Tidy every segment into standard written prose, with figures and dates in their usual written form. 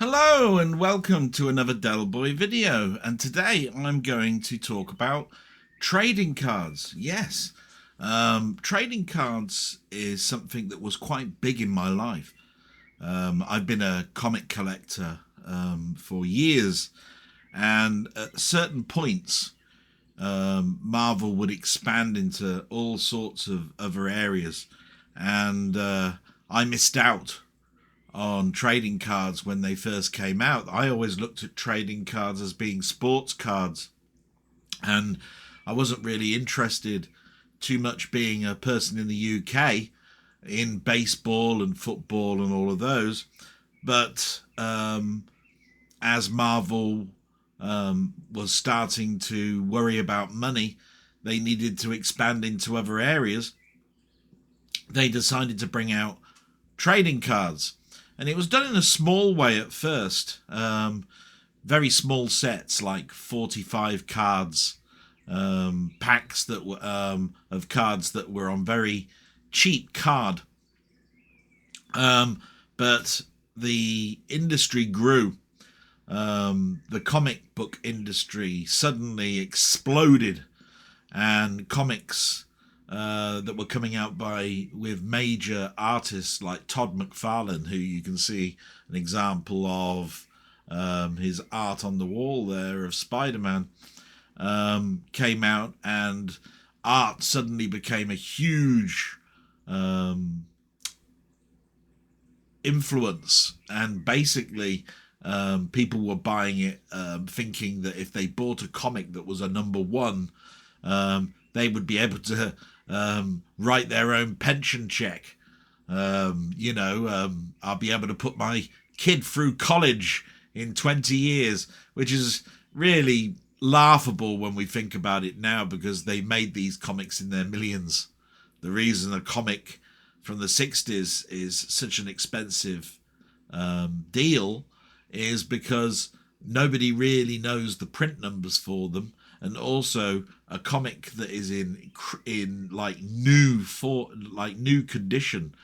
Hello and welcome to another Delboy video, and today I'm going to talk about trading cards. Yes, trading cards is something that was quite big in my life. I've been a comic collector for years, and at certain points Marvel would expand into all sorts of other areas, and I missed out on trading cards when they first came out. I always looked at trading cards as being sports cards, and I wasn't really interested too much, being a person in the UK, in baseball and football and all of those. But as Marvel was starting to worry about money, they needed to expand into other areas. They decided to bring out trading cards, and it was done in a small way at first. Very small sets, like 45 cards, packs that were of cards that were on very cheap card. But the industry grew. The comic book industry suddenly exploded, and comics that were coming out with major artists like Todd McFarlane, who you can see an example of his art on the wall there of Spider-Man, came out, and art suddenly became a huge influence. And basically people were buying it, thinking that if they bought a comic that was a #1, they would be able to write their own pension check. I'll be able to put my kid through college in 20 years, which is really laughable when we think about it now, because they made these comics in their millions. The reason a comic from the 60s is such an expensive deal is because nobody really knows the print numbers for them. And also, a comic that is in new condition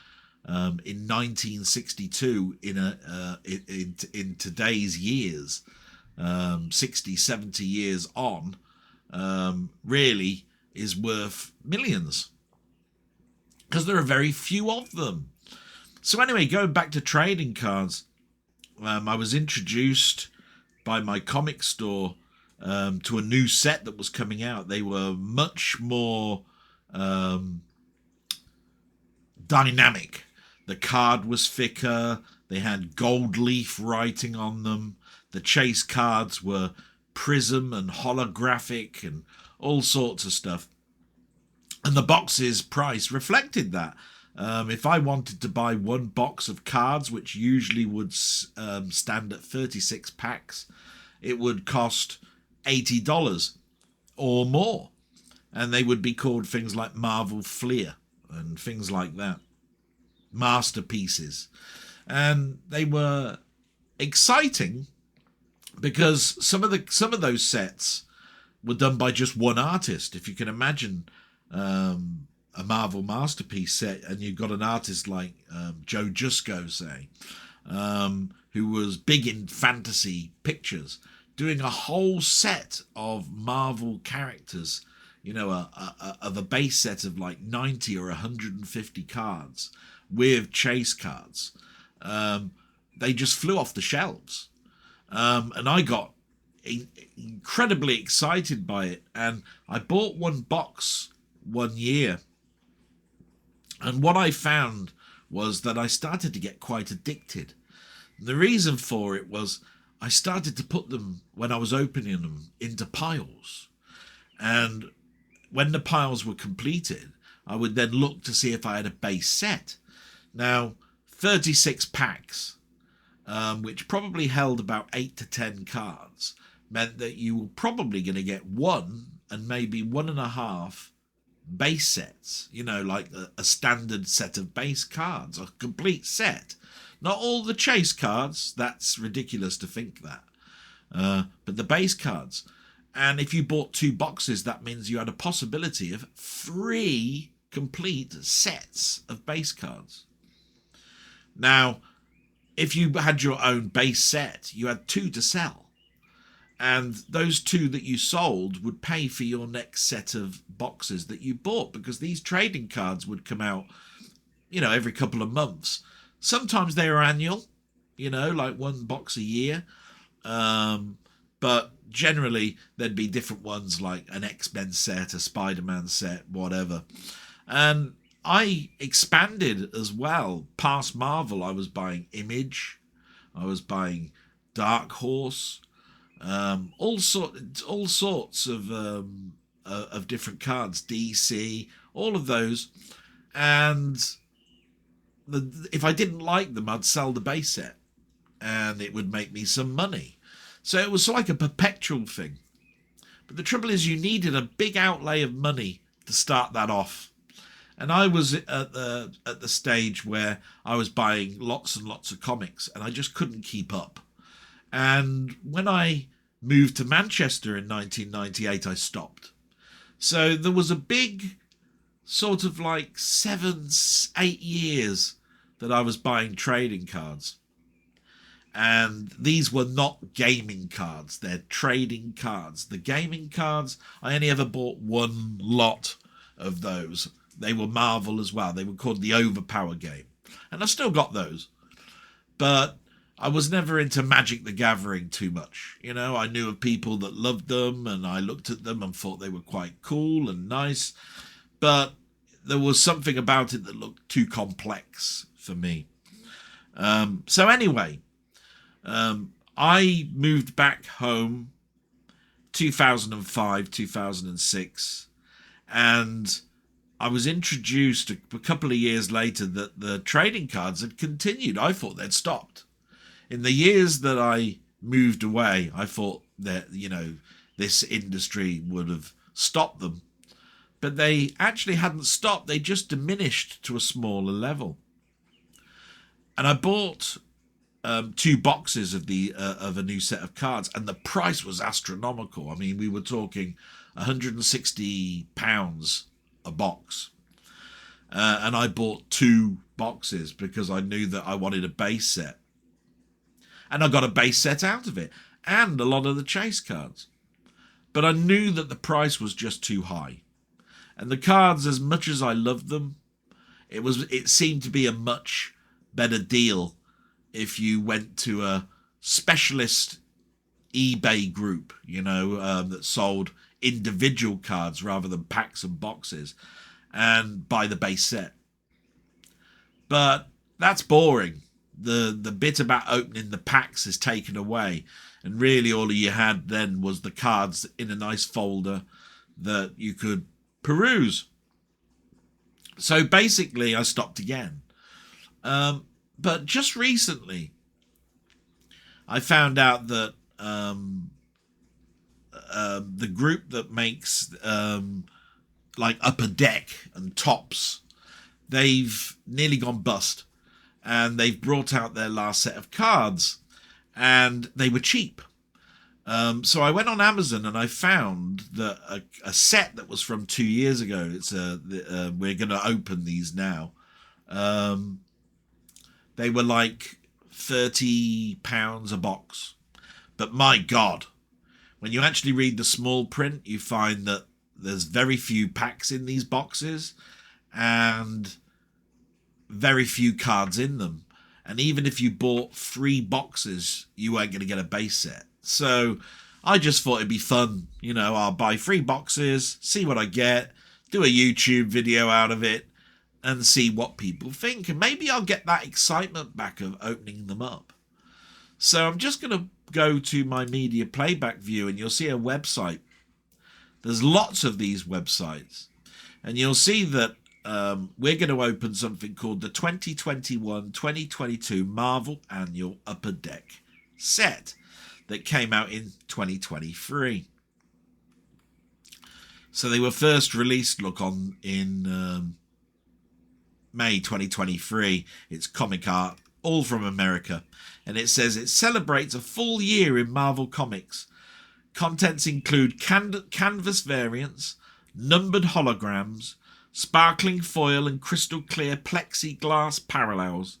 in 1962 in today's years, 60, 70 years on, really is worth millions, because there are very few of them. So anyway, going back to trading cards, I was introduced by my comic store to a new set that was coming out. They were much more dynamic. The card was thicker. They had gold leaf writing on them. The chase cards were prism and holographic and all sorts of stuff. And the box's price reflected that. If I wanted to buy one box of cards, which usually would stand at 36 packs, it would cost $80 or more. And they would be called things like Marvel Fleer and things like that. Masterpieces. And they were exciting because some of those sets were done by just one artist. If you can imagine a Marvel masterpiece set, and you've got an artist like Joe Jusko, say, who was big in fantasy pictures, doing a whole set of Marvel characters, of a base set of like 90 or 150 cards with chase cards. They just flew off the shelves. And I got incredibly excited by it. And I bought one box one year. And what I found was that I started to get quite addicted. The reason for it was I started to put them, when I was opening them, into piles. And when the piles were completed, I would then look to see if I had a base set. Now, 36 packs, which probably held about 8 to 10 cards, meant that you were probably going to get one and maybe 1.5 base sets, like a standard set of base cards, a complete set. Not all the chase cards, that's ridiculous to think that, but the base cards. And if you bought 2 boxes, that means you had a possibility of 3 complete sets of base cards. Now, if you had your own base set, you had 2 to sell. And those 2 that you sold would pay for your next set of boxes that you bought, because these trading cards would come out, every couple of months. Sometimes they were annual, like 1 box a year. But generally there'd be different ones, like an X-Men set, a Spider-Man set, whatever. And I expanded as well. Past Marvel, I was buying Image, I was buying Dark Horse, all sorts of different cards, DC, all of those. And if I didn't like them, I'd sell the base set, and it would make me some money. So it was like a perpetual thing. But the trouble is, you needed a big outlay of money to start that off. And I was at the stage where I was buying lots and lots of comics, and I just couldn't keep up. And when I moved to Manchester in 1998, I stopped. So there was a big sort of like 7-8 years that I was buying trading cards. And these were not gaming cards, they're trading cards. The gaming cards, I only ever bought 1 lot of those. They were Marvel as well. They were called the Overpower game. And I still got those. But I was never into Magic the Gathering too much. I knew of people that loved them, and I looked at them and thought they were quite cool and nice. But there was something about it that looked too complex for me. So anyway, I moved back home 2005, 2006, and I was introduced a couple of years later that the trading cards had continued. I thought they'd stopped. In the years that I moved away, I thought that, this industry would have stopped them. But they actually hadn't stopped. They just diminished to a smaller level. And I bought 2 boxes of a new set of cards, and the price was astronomical. I mean, we were talking £160 a box. And I bought 2 boxes because I knew that I wanted a base set. And I got a base set out of it, and a lot of the chase cards. But I knew that the price was just too high. And the cards, as much as I loved them, it seemed to be a much better deal if you went to a specialist eBay group, that sold individual cards rather than packs and boxes, and buy the base set. But that's boring. The bit about opening the packs is taken away, and really all you had then was the cards in a nice folder that you could peruse. So basically I stopped again. But just recently I found out that the group that makes like Upper Deck and Tops, they've nearly gone bust. And they've brought out their last set of cards, and they were cheap. So I went on Amazon and I found that a set that was from 2 years ago. It's we're going to open these now. They were like £30 a box. But my God, when you actually read the small print, you find that there's very few packs in these boxes, and very few cards in them. And even if you bought 3 boxes, you weren't going to get a base set. So I just thought it'd be fun. I'll buy 3 boxes, see what I get, do a YouTube video out of it, and see what people think. And maybe I'll get that excitement back of opening them up. So I'm just going to go to my media playback view, and you'll see a website. There's lots of these websites. And you'll see that we're going to open something called the 2021-2022 Marvel Annual Upper Deck set that came out in 2023. So they were first released, in May 2023. It's comic art, all from America. And it says it celebrates a full year in Marvel Comics. Contents include canvas variants, numbered holograms, sparkling foil and crystal clear plexiglass parallels,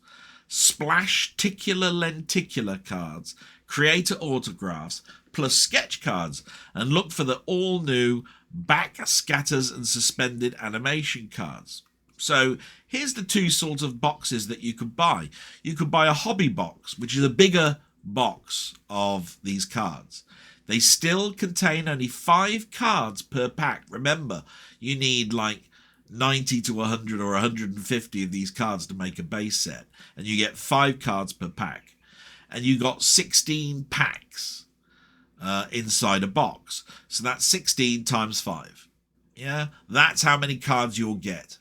splash ticular lenticular cards, creator autographs, plus sketch cards, and look for the all-new back scatters and suspended animation cards. So here's the two sorts of boxes that you could buy. You could buy a hobby box, which is a bigger box of these cards. They still contain only 5 cards per pack. Remember, you need like 90 to 100 or 150 of these cards to make a base set, and you get 5 cards per pack, and you got 16 packs inside a box. So that's 16 times 5. Yeah, that's how many cards you'll get.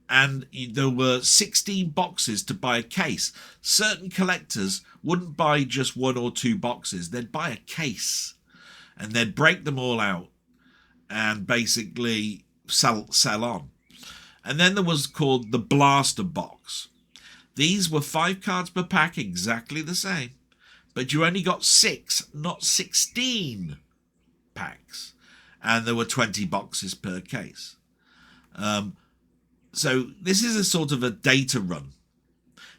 And there were 16 boxes to buy a case. Certain collectors wouldn't buy just 1 or 2 boxes. They'd buy a case, and they'd break them all out and basically sell on. And then there was called the blaster box. These were 5 cards per pack, exactly the same, but you only got 6, not 16 packs, and there were 20 boxes per case. So this is a sort of a data run,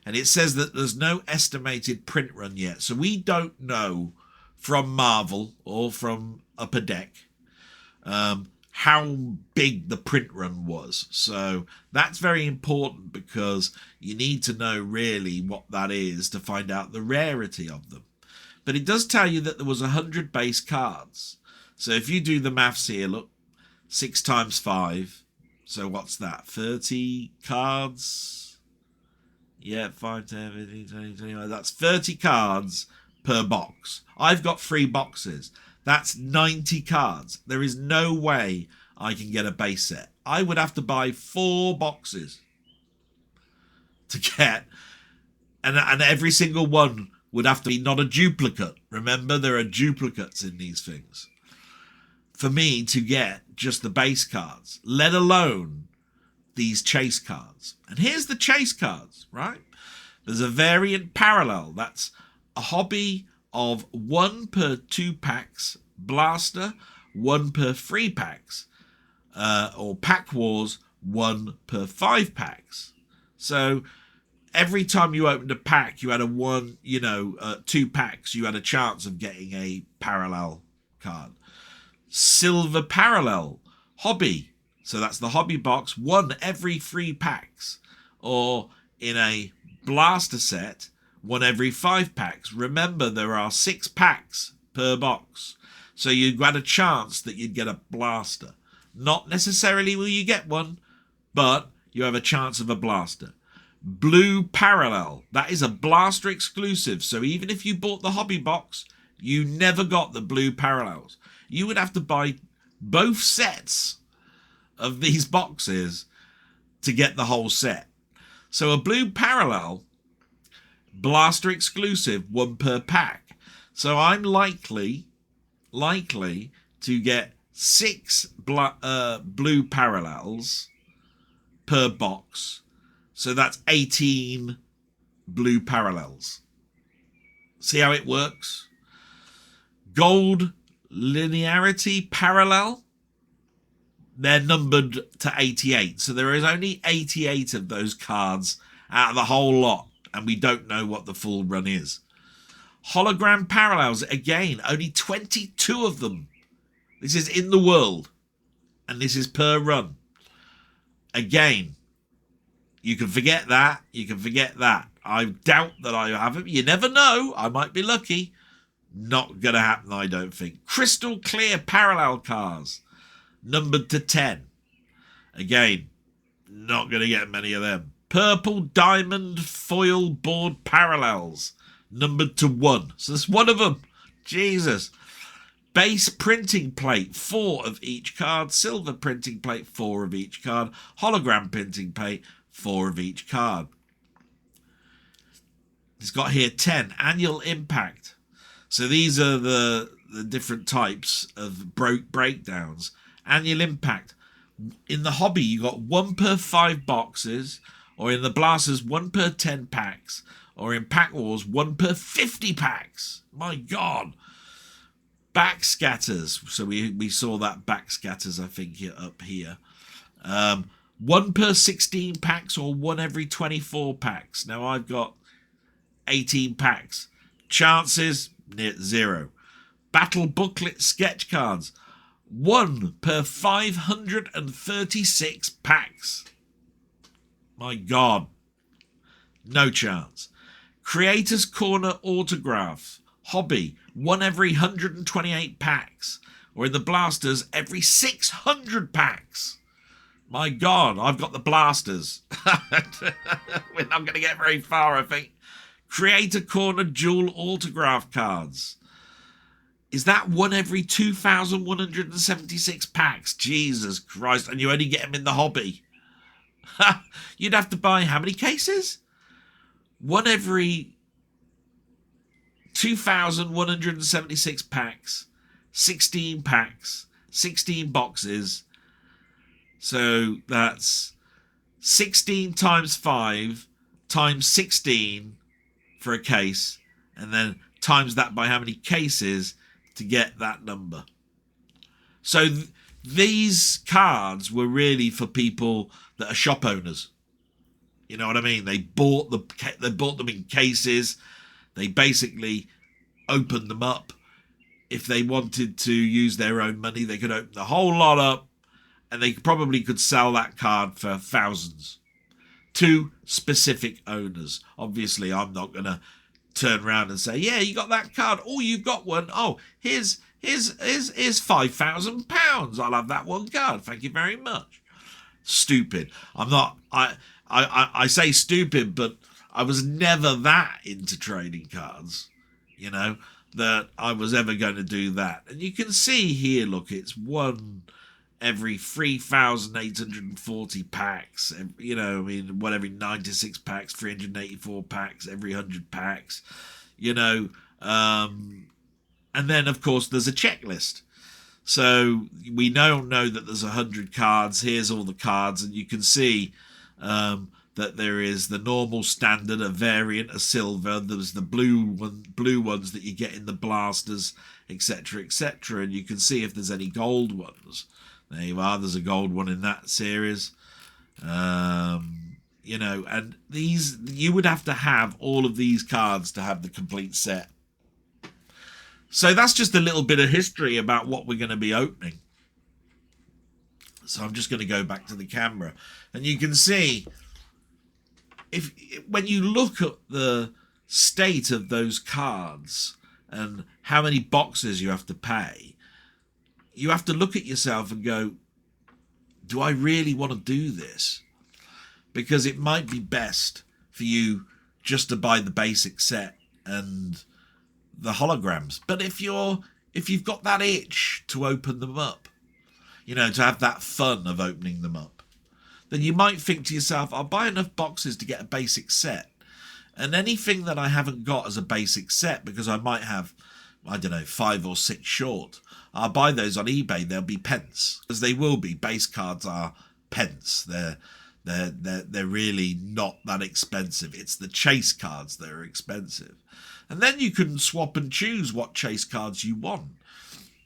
and it says that there's no estimated print run yet. So we don't know from Marvel or from Upper Deck how big the print run was. So that's very important, because you need to know really what that is to find out the rarity of them. But it does tell you that there was 100 base cards. So if you do the maths here, look, 6 times 5. So what's that? 30 cards? Yeah, 5, 10, 15, 20, 21. That's 30 cards per box. I've got 3 boxes. That's 90 cards. There is no way I can get a base set. I would have to buy 4 boxes to get. And every single one would have to be not a duplicate. Remember, there are duplicates in these things. For me to get just the base cards, let alone these chase cards. And here's the chase cards, right? There's a variant parallel. That's a hobby of 1 per 2 packs blaster, 1 per 3 packs, or pack wars, 1 per 5 packs. So every time you opened a pack, you had 2 packs, you had a chance of getting a parallel card. Silver parallel hobby, so that's the hobby box, 1 every 3 packs, or in a blaster set, 1 every 5 packs. Remember, there are 6 packs per box, so you had a chance that you'd get a blaster. Not necessarily will you get one, but you have a chance of a blaster. Blue parallel, that is a blaster exclusive, so even if you bought the hobby box, you never got the blue parallels. You would have to buy both sets of these boxes to get the whole set. So a blue parallel, blaster exclusive, 1 per pack. So I'm likely to get 6 blue parallels per box. So that's 18 blue parallels. See how it works? Gold linearity parallel, they're numbered to 88. So there is only 88 of those cards out of the whole lot, and we don't know what the full run is. Hologram parallels, again, only 22 of them. This is in the world, and this is per run. Again, you can forget that. You can forget that. I doubt that I have it. You never know. I might be lucky. Not going to happen, I don't think. Crystal clear parallel cards, numbered to 10. Again, not going to get many of them. Purple diamond foil board parallels, numbered to 1. So there's 1 of them. Jesus. Base printing plate, 4 of each card. Silver printing plate, 4 of each card. Hologram printing plate, 4 of each card. It's got here 10. Annual impact. So these are the different types of breakdowns. Annual impact. In the hobby, you got 1 per 5 boxes, or in the blasters, 1 per 10 packs, or in pack wars, 1 per 50 packs. My God. Backscatters. So we saw that backscatters, I think, up here. 1 per 16 packs or 1 every 24 packs. Now I've got 18 packs. Chances, near 0. Battle booklet sketch cards. 1 per 536 packs. My God. No chance. Creators Corner autograph. Hobby. 1 every 128 packs. Or in the blasters, every 600 packs. My God, I've got the blasters. We're not going to get very far, I think. Creator Corner dual autograph cards. Is that 1 every 2,176 packs? Jesus Christ. And you only get them in the hobby. You'd have to buy how many cases? 1 every 2,176 packs. 16 packs. 16 boxes. So that's 16 times 5 times 16 for a case. And then times that by how many cases to get that number. So these cards were really for people that are shop owners. You know what I mean? They bought them in cases. They basically opened them up. If they wanted to use their own money, they could open the whole lot up, and they probably could sell that card for thousands to specific owners. Obviously, I'm not going to turn around and say, yeah, you got that card. Oh, you've got one. Oh, here's £5,000. I'll have that one card. Thank you very much. Stupid. I'm not, I say stupid, but I was never that into trading cards, you know, that I was ever going to do that. And you can see here, look, it's 1 every 3,840 packs, you know, I mean, 1 every 96 packs, 384 packs, every 100 packs, you know, and then, of course, there's a checklist. So we now know that there's 100 cards. Here's all the cards, and you can see that there is the normal, standard, a variant, a silver. There's the blue ones that you get in the blasters, etc., etc. And you can see if there's any gold ones. There you are. There's a gold one in that series. You know, and these, you would have to have all of these cards to have the complete set. So that's just a little bit of history about what we're going to be opening. So I'm just going to go back to the camera, and you can see, when you look at the state of those cards and how many boxes you have to pay, you have to look at yourself and go, do I really want to do this? Because it might be best for you just to buy the basic set and the holograms. But if you've got that itch to open them up, you know, to have that fun of opening them up, then you might think to yourself, I'll buy enough boxes to get a basic set. And anything that I haven't got as a basic set, because I might have, I don't know, 5 or 6 short, I'll buy those on eBay. They'll be pence, because they will be. Base cards are pence. They're really not that expensive. It's the chase cards that are expensive. And then you can swap and choose what chase cards you want.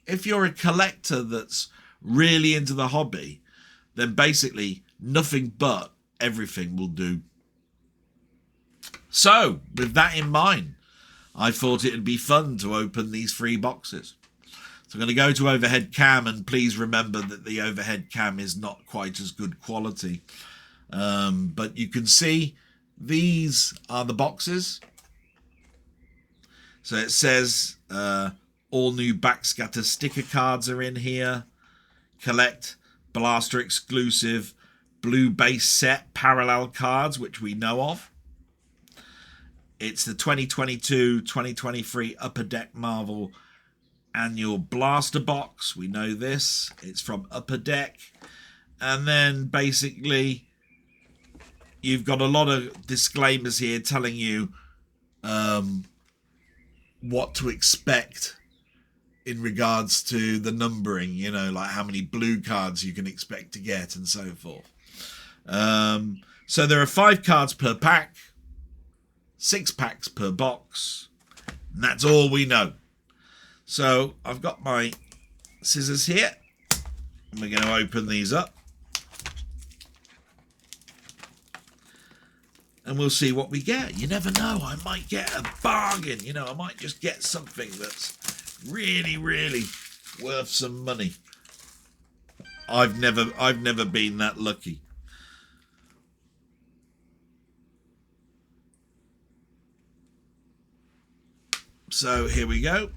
If you're a collector that's really into the hobby, then basically nothing but everything will do. So, with that in mind, I thought it would be fun to open these 3 boxes. So I'm going to go to overhead cam, and please remember that the overhead cam is not quite as good quality. But you can see these are the boxes. So it says all new backscatter sticker cards are in here. Collect blaster exclusive blue base set parallel cards, which we know of. It's the 2022-2023 Upper Deck Marvel annual blaster box. We know this. It's from Upper Deck. And then basically you've got a lot of disclaimers here telling you what to expect in regards to the numbering, you know, like how many blue cards you can expect to get and so forth. So there are 5 cards per pack, 6 packs per box, and that's all we know. So I've got my scissors here, and we're going to open these up. and we'll see what we get. You never know. I might get a bargain. You know, I might just get something that's really, really worth some money. I've never been that lucky. So here we go.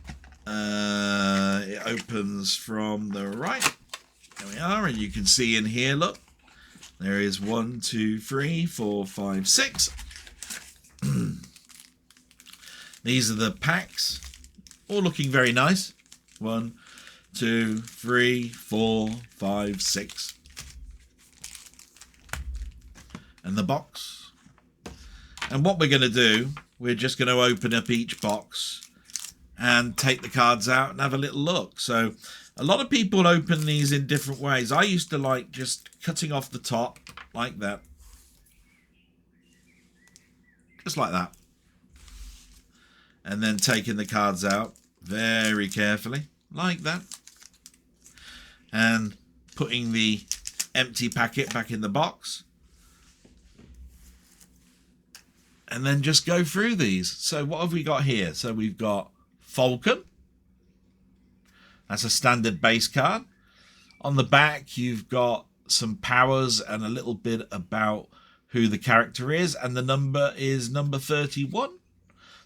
It opens from the right. There we are, and you can see in here, look, there is 1, 2, 3, 4, 5, 6. These are the packs, all looking very nice. 1, 2, 3, 4, 5, 6. And the box. And what we're going to do, we're just going to open up each box and take the cards out and have a little look. So a lot of people open these in different ways. I used to like just cutting off the top like that. Just like that. And then taking the cards out very carefully like that. And putting the empty packet back in the box. And then just go through these. So what have we got here? So we've got Falcon. That's a standard base card. On the back, you've got some powers and a little bit about who the character is. And the number is number 31.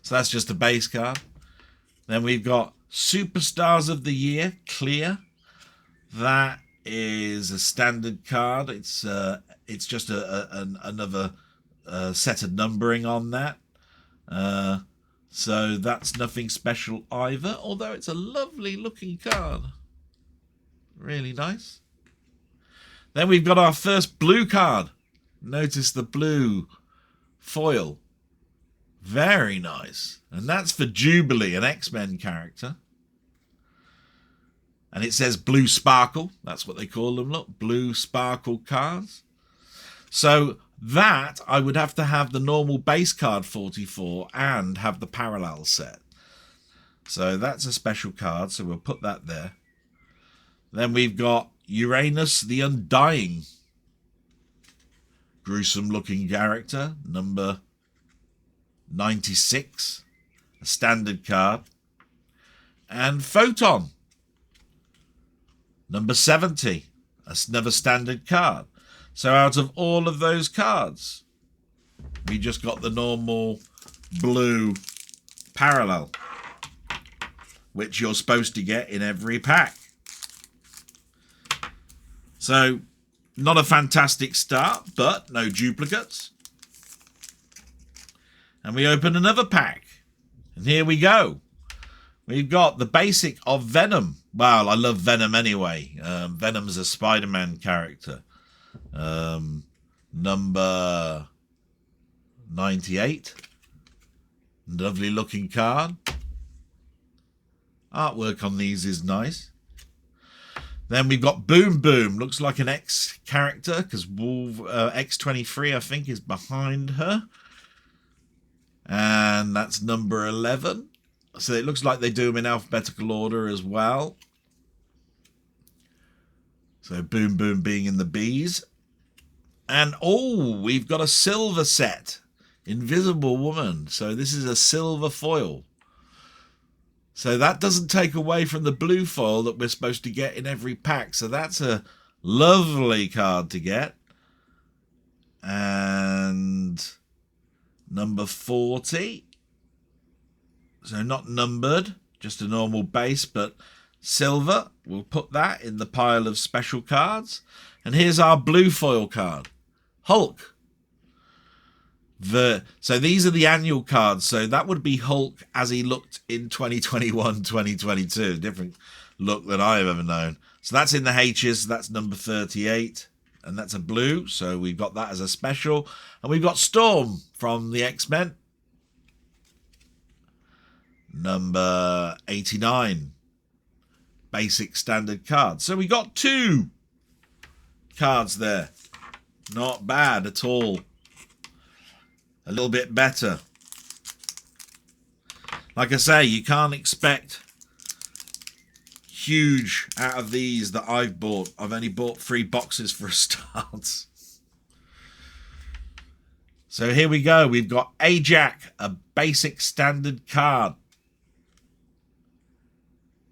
So that's just a base card. Then we've got Superstars of the Year, Clear. That is a standard card. It's just another set of numbering on that. So that's nothing special either, although it's a lovely looking card. Really nice. Then we've got our first blue card. Notice the blue foil. Very nice. And that's for Jubilee, an X-Men character. And it says Blue Sparkle. That's what they call them. Look, Blue Sparkle cards. So that, I would have to have the normal base card 44 and have the parallel set. So that's a special card, so we'll put that there. Then we've got Uranus the Undying. Gruesome looking character, number 96. A standard card. And Photon, number 70. Another standard card. So out of all of those cards, we just got the normal blue parallel, which you're supposed to get in every pack. So not a fantastic start, but no duplicates. And we open another pack. And here we go. We've got the basic of Venom. Well, I love Venom anyway. Venom's a Spider-Man character. Number 98. Lovely looking card. Artwork on these is nice. Then we've got Boom Boom. Looks like an X character because X23 I think is behind her. And that's number 11. So it looks like they do them in alphabetical order as well. So Boom Boom being in the B's. And oh, we've got a silver set. Invisible Woman. So this is a silver foil. So that doesn't take away from the blue foil that we're supposed to get in every pack. So that's a lovely card to get. And number 40. So not numbered, just a normal base, but silver. We'll put that in the pile of special cards. And here's our blue foil card. Hulk. So these are the annual cards. So that would be Hulk as he looked in 2021, 2022. Different look than I've ever known. So that's in the H's. That's number 38. And that's a blue. So we've got that as a special. And we've got Storm from the X-Men. Number 89. Basic standard card. So we got 2 cards there. Not bad at all. A little bit better. Like I say, you can't expect huge out of these that I've bought. I've only bought 3 boxes for a start. So here we go. We've got Ajax, a basic standard card.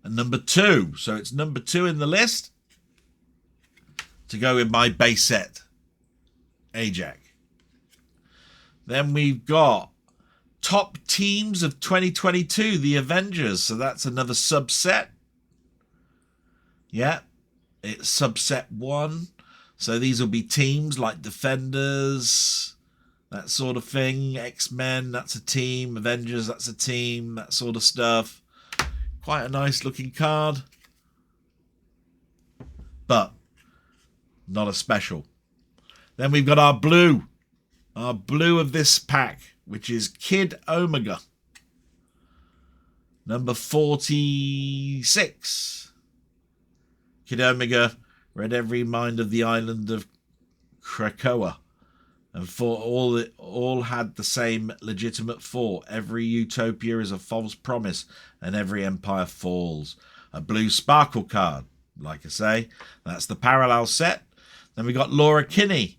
And number 2. So it's number 2 in the list to go with my base set, Ajax. Then we've got top teams of 2022, the Avengers. So that's another subset. Yeah, it's subset 1. So these will be teams like Defenders, that sort of thing. X-Men, that's a team. Avengers, that's a team. That sort of stuff. Quite a nice looking card. But not a special. Then we've got our blue. Our blue of this pack, which is Kid Omega. Number 46. Kid Omega read every mind of the island of Krakoa. And for all had the same legitimate thought. Every utopia is a false promise, and every empire falls. A blue sparkle card, like I say. That's the parallel set. Then we got Laura Kinney.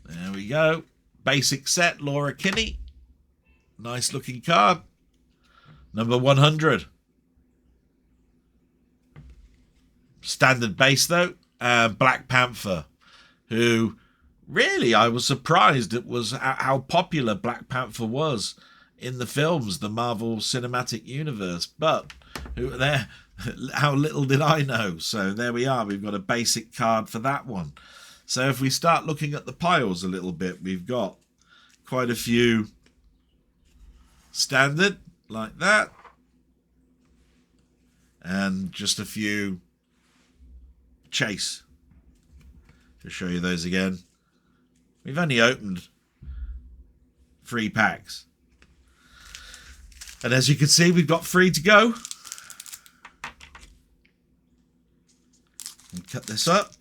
There we go. Basic set, Laura Kinney. Nice looking card. Number 100. Standard base though. Black Panther, who... Really, I was surprised it was how popular Black Panther was in the films, the Marvel Cinematic Universe. But how little did I know? So there we are. We've got a basic card for that one. So if we start looking at the piles a little bit, we've got quite a few standard like that. And just a few chase. To show you those again. We've only opened 3 packs. And as you can see, we've got 3 to go. And cut this up.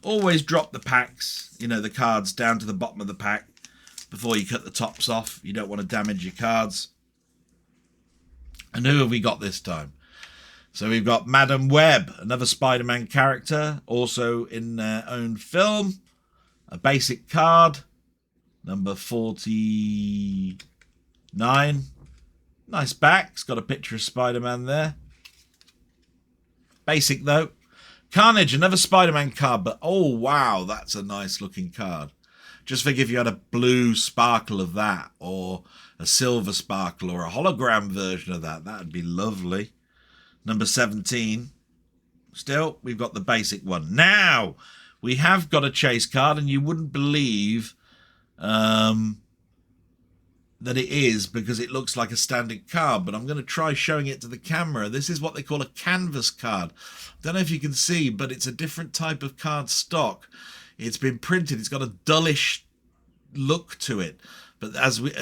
Always drop the packs, the cards down to the bottom of the pack before you cut the tops off. You don't want to damage your cards. And who have we got this time? So we've got Madam Web, another Spider-Man character, also in their own film. A basic card, number 49. Nice back, it's got a picture of Spider-Man there. Basic though. Carnage, another Spider-Man card, but oh wow, that's a nice looking card. Just think if you had a blue sparkle of that, or a silver sparkle, or a hologram version of that, that'd be lovely. Number 17. Still, we've got the basic one. Now, we have got a chase card, and you wouldn't believe that it is because it looks like a standard card, but I'm going to try showing it to the camera. This is what they call a canvas card. Don't know if you can see, but it's a different type of card stock. It's been printed. It's got a dullish look to it. But as we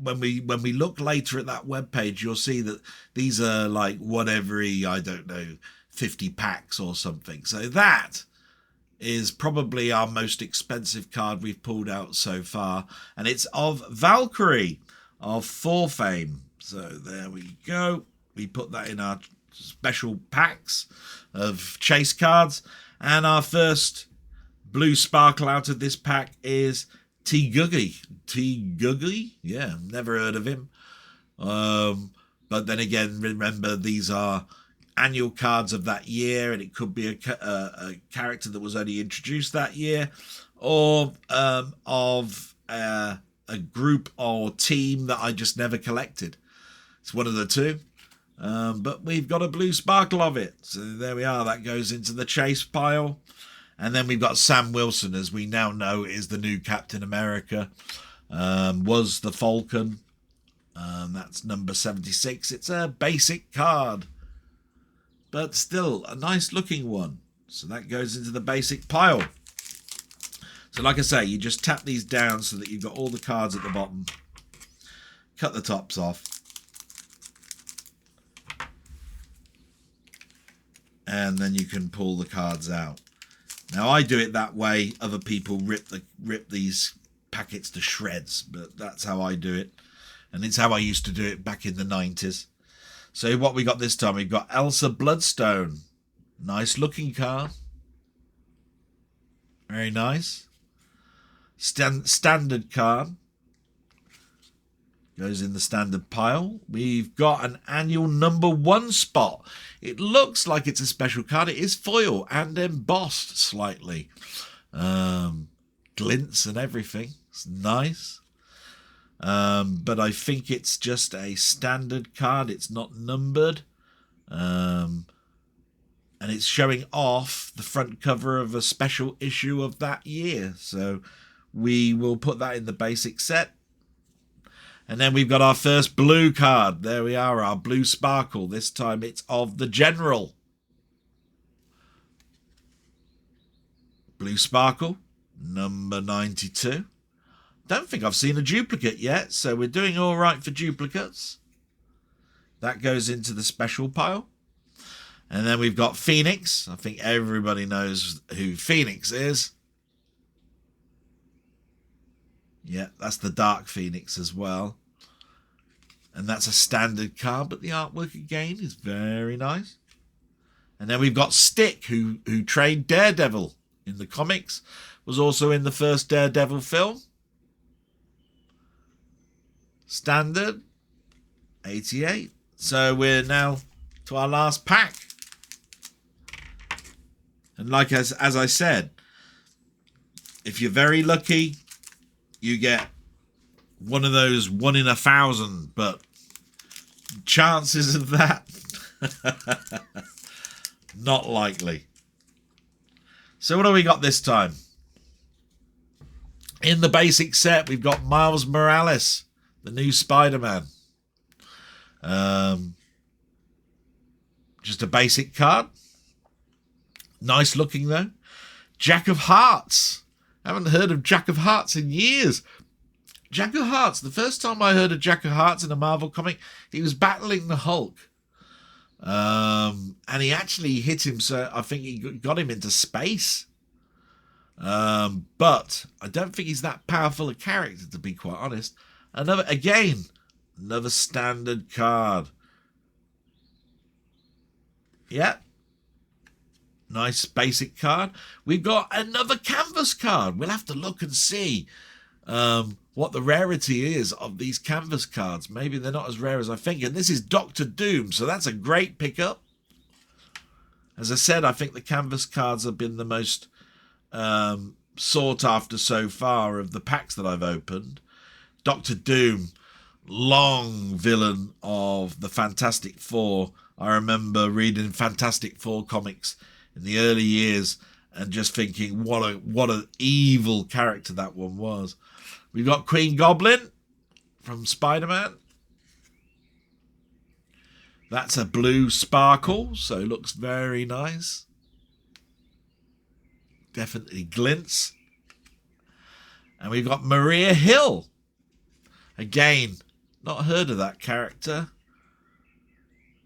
when we look later at that webpage, you'll see that these are like one every, I don't know, 50 packs or something. So that is probably our most expensive card we've pulled out so far. And it's of Valkyrie of Thor fame. So there we go. We put that in our special packs of chase cards. And our first blue sparkle out of this pack is T-Guggy. T-Guggy? Yeah, never heard of him. But then again, remember, these are annual cards of that year, and it could be a character that was only introduced that year, or of a group or team that I just never collected. It's one of the two. But we've got a blue sparkle of it. So there we are. That goes into the chase pile. And then we've got Sam Wilson, as we now know is the new Captain America. Was the Falcon. That's number 76. It's a basic card, but still a nice looking one. So that goes into the basic pile. So like I say, you just tap these down so that you've got all the cards at the bottom. Cut the tops off. And then you can pull the cards out. Now I do it that way. Other people rip these packets to shreds, but that's how I do it. And it's how I used to do it back in the 90s. So what we got this time, we've got Elsa Bloodstone. Nice looking card. Very nice. Standard card. Goes in the standard pile. We've got an annual #1 spot. It looks like it's a special card. It is foil and embossed slightly. Glints and everything. It's nice. But I think it's just a standard card. It's not numbered. And it's showing off the front cover of a special issue of that year. So we will put that in the basic set. And then we've got our first blue card. There we are, our blue sparkle. This time it's of the General. Blue sparkle, number 92. Don't think I've seen a duplicate yet, so we're doing all right for duplicates. That goes into the special pile. And then we've got Phoenix. I think everybody knows who Phoenix is. Yeah, that's the Dark Phoenix as well. And that's a standard card, but the artwork again is very nice. And then we've got Stick, who trained Daredevil in the comics. Was also in the first Daredevil film. Standard. 88. So we're now to our last pack. And like as I said, if you're very lucky, you get one of those 1 in 1,000, but chances of that, not likely. So what do we got this time? In the basic set, we've got Miles Morales, the new Spider-Man. Just a basic card. Nice looking though. Jack of Hearts. I haven't heard of Jack of Hearts in years. Jack of Hearts. The first time I heard of Jack of Hearts in a Marvel comic, he was battling the Hulk. And he actually hit him, so I think he got him into space. But I don't think he's that powerful a character, to be quite honest. Another standard card. Yeah. Nice basic card. We've got another canvas card. We'll have to look and see what the rarity is of these canvas cards. Maybe they're not as rare as I think. And this is Doctor Doom, so that's a great pickup. As I said, I think the canvas cards have been the most sought after so far of the packs that I've opened. Doctor Doom, long villain of the Fantastic Four. I remember reading Fantastic Four comics in the early years and just thinking what an evil character that one was. We've got Queen Goblin from Spider-Man. That's a blue sparkle, so it looks very nice. Definitely glints. And we've got Maria Hill. Again, not heard of that character.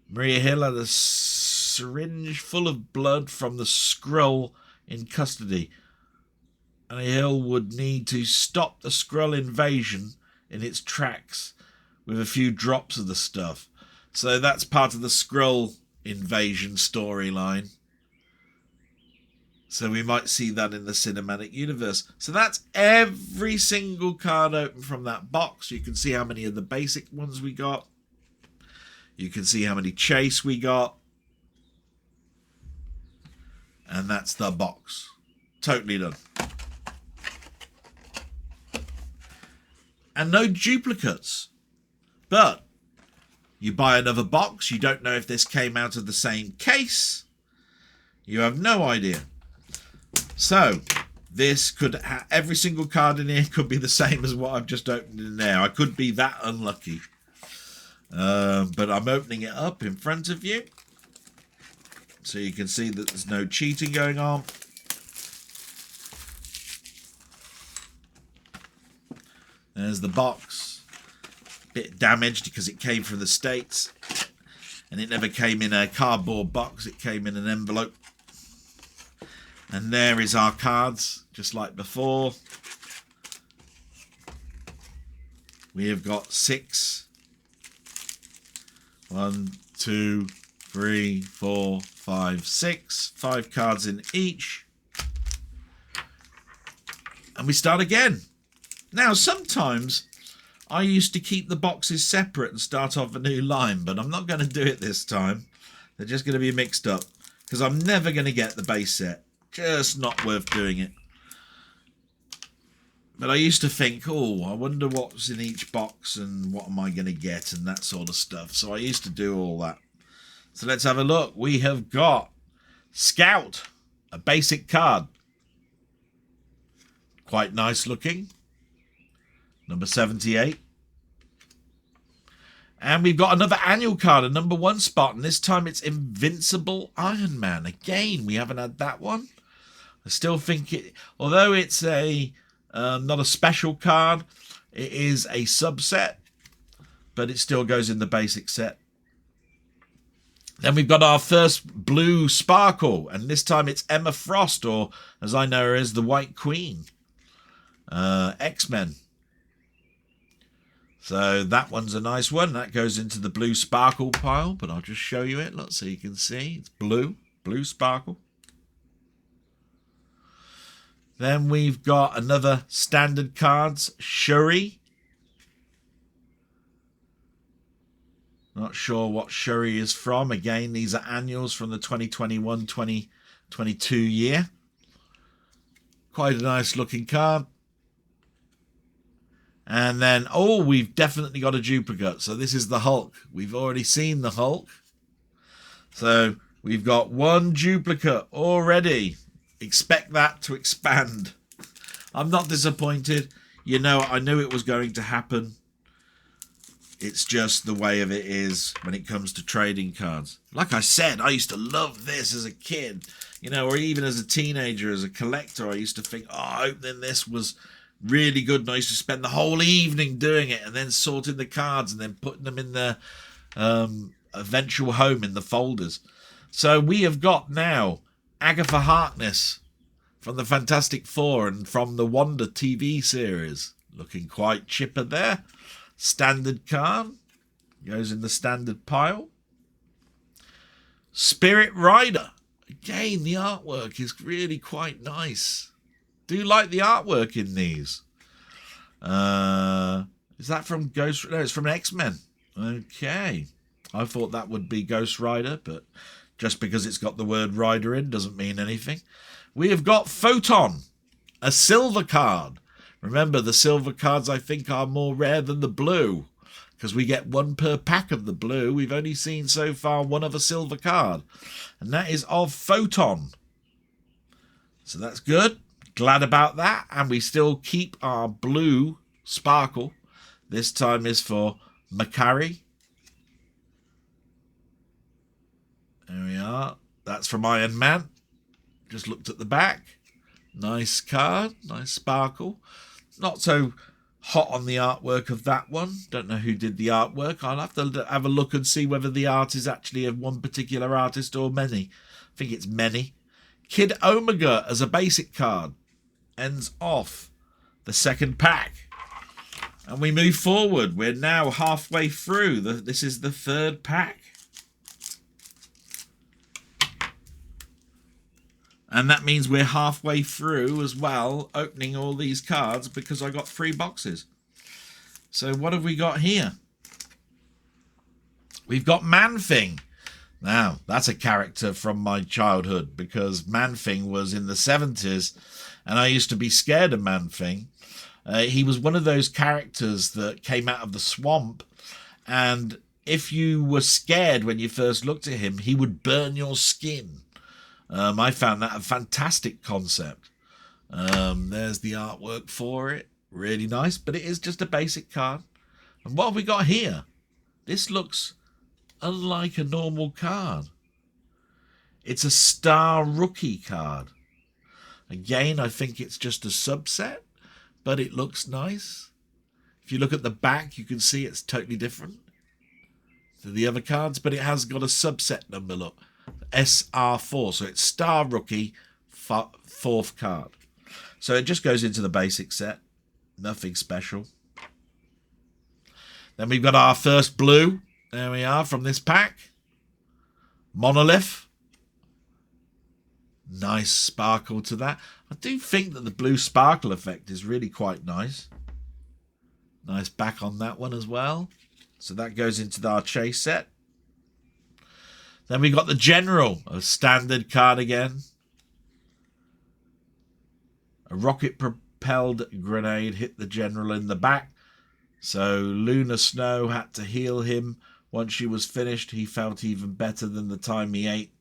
Maria Hill had a syringe full of blood from the Skrull in custody. And Hill would need to stop the Skrull invasion in its tracks with a few drops of the stuff. So that's part of the Skrull invasion storyline. So we might see that in the cinematic universe. So that's every single card open from that box. You can see how many of the basic ones we got. You can see how many chase we got. And that's the box. Totally done. And no duplicates. But you buy another box. You don't know if this came out of the same case. You have no idea. So this could every single card in here could be the same as what I've just opened in there. I could be that unlucky. But I'm opening it up in front of you. So you can see that there's no cheating going on. There's the box. Bit damaged because it came from the States. And it never came in a cardboard box. It came in an envelope. And there is our cards, just like before. We have got 6. 1, 2, 3, 4, 5, 6. 5 cards in each. And we start again. Now, sometimes I used to keep the boxes separate and start off a new line, but I'm not going to do it this time. They're just going to be mixed up because I'm never going to get the base set. Just not worth doing it. But I used to think, oh, I wonder what's in each box and what am I going to get and that sort of stuff. So I used to do all that. So let's have a look. We have got Scout, a basic card. Quite nice looking. Number 78. And we've got another annual card, a number 1 spot. And this time it's Invincible Iron Man. Again, we haven't had that one. I still think it, although it's a not a special card, it is a subset, but it still goes in the basic set. Then we've got our first blue sparkle, and this time it's Emma Frost, or as I know her as the White Queen, X-Men. So that one's a nice one. That goes into the blue sparkle pile, but I'll just show you it. Look, so you can see it's blue sparkle. Then we've got another standard cards, Shuri. Not sure what Shuri is from. Again, these are annuals from the 2021-2022 year. Quite a nice looking card. And then, oh, we've definitely got a duplicate. So this is the Hulk. We've already seen the Hulk. So we've got one duplicate already. Expect that to expand. I'm not disappointed. You know, I knew it was going to happen. It's just the way of it is when it comes to trading cards. Like I said, I used to love this as a kid. You know, or even as a teenager, as a collector, I used to think, oh, opening this was really good. And I used to spend the whole evening doing it and then sorting the cards and then putting them in their eventual home in the folders. So we have got now Agatha Harkness from the Fantastic Four and from the Wanda TV series. Looking quite chipper there. Standard card. Goes in the standard pile. Spirit Rider. Again, the artwork is really quite nice. Do like the artwork in these. Is that from Ghost? No, it's from X-Men. Okay. I thought that would be Ghost Rider, but just because it's got the word Rider in doesn't mean anything. We have got Photon, a silver card. Remember, the silver cards, I think, are more rare than the blue because we get one per pack of the blue. We've only seen so far one of a silver card, and that is of Photon. So that's good. Glad about that. And we still keep our blue sparkle. This time is for Makari. There we are. That's from Iron Man. Just looked at the back. Nice card. Nice sparkle. Not so hot on the artwork of that one. Don't know who did the artwork. I'll have to have a look and see whether the art is actually of one particular artist or many. I think it's many. Kid Omega as a basic card. Ends off the second pack. And we move forward. We're now halfway through. This is the third pack. And that means we're halfway through as well, opening all these cards because I got 3 boxes. So what have we got here? We've got Man-Thing. Now, that's a character from my childhood because Man-Thing was in the 70s and I used to be scared of Man-Thing. He was one of those characters that came out of the swamp, and if you were scared when you first looked at him, he would burn your skin. I found that a fantastic concept. There's the artwork for it. Really nice, but it is just a basic card. And what have we got here? This looks unlike a normal card. It's a Star Rookie card. Again, I think it's just a subset, but it looks nice. If you look at the back, you can see it's totally different to the other cards, but it has got a subset number, look. SR4, so it's Star Rookie, 4th card. So it just goes into the basic set. Nothing special. Then we've got our first blue. There we are from this pack. Monolith. Nice sparkle to that. I do think that the blue sparkle effect is really quite nice. Nice back on that one as well. So that goes into our chase set. Then we got the General, a standard card again. A rocket-propelled grenade hit the General in the back. So Lunar Snow had to heal him. Once she was finished, he felt even better than the time he ate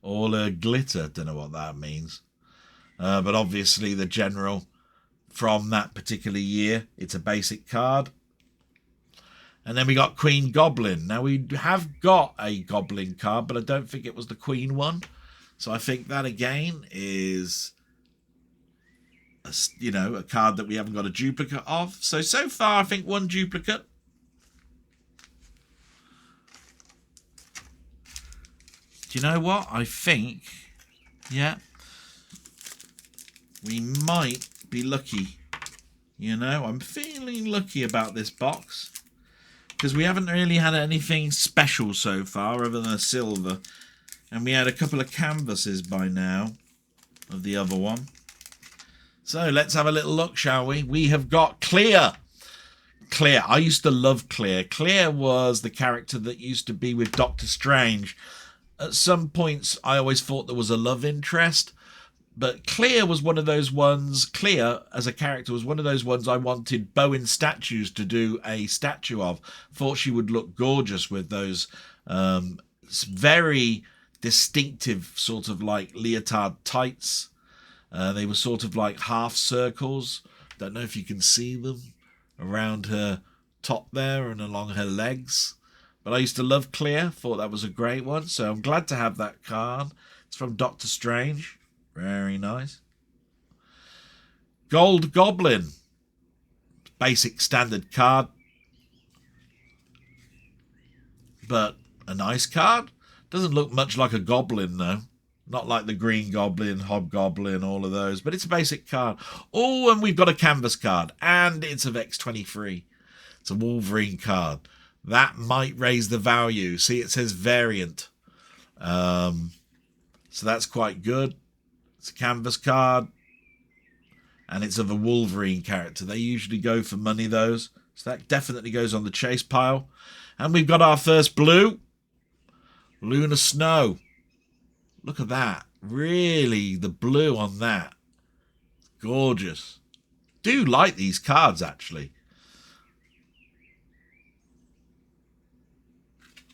all her glitter. Don't know what that means. But obviously the General from that particular year, it's a basic card. And then we got Queen Goblin. Now we have got a Goblin card, but I don't think it was the Queen one. So I think that again is a card that we haven't got a duplicate of. So far I think one duplicate. Do you know what? I think, yeah, we might be lucky. I'm feeling lucky about this box. Because we haven't really had anything special so far other than a silver. And we had a couple of canvases by now of the other one. So let's have a little look, shall we? We have got Clear. Clear. I used to love Clear. Clear was the character that used to be with Doctor Strange. At some points, I always thought there was a love interest. But Clear was one of those ones, Clear as a character was one of those ones I wanted Bowen Statues to do a statue of. Thought she would look gorgeous with those very distinctive sort of like leotard tights. They were sort of like half circles. Don't know if you can see them around her top there and along her legs. But I used to love Clear. Thought that was a great one. So I'm glad to have that card. It's from Doctor Strange. Very nice. Gold Goblin. Basic standard card. But a nice card. Doesn't look much like a goblin though. Not like the Green Goblin, Hobgoblin, all of those. But it's a basic card. Oh, and we've got a canvas card. And it's of X23. It's a Wolverine card. That might raise the value. See, it says variant. So that's quite good. It's a canvas card. And it's of a Wolverine character. They usually go for money, those. So that definitely goes on the chase pile. And we've got our first blue. Lunar Snow. Look at that. Really, the blue on that. Gorgeous. Do like these cards, actually.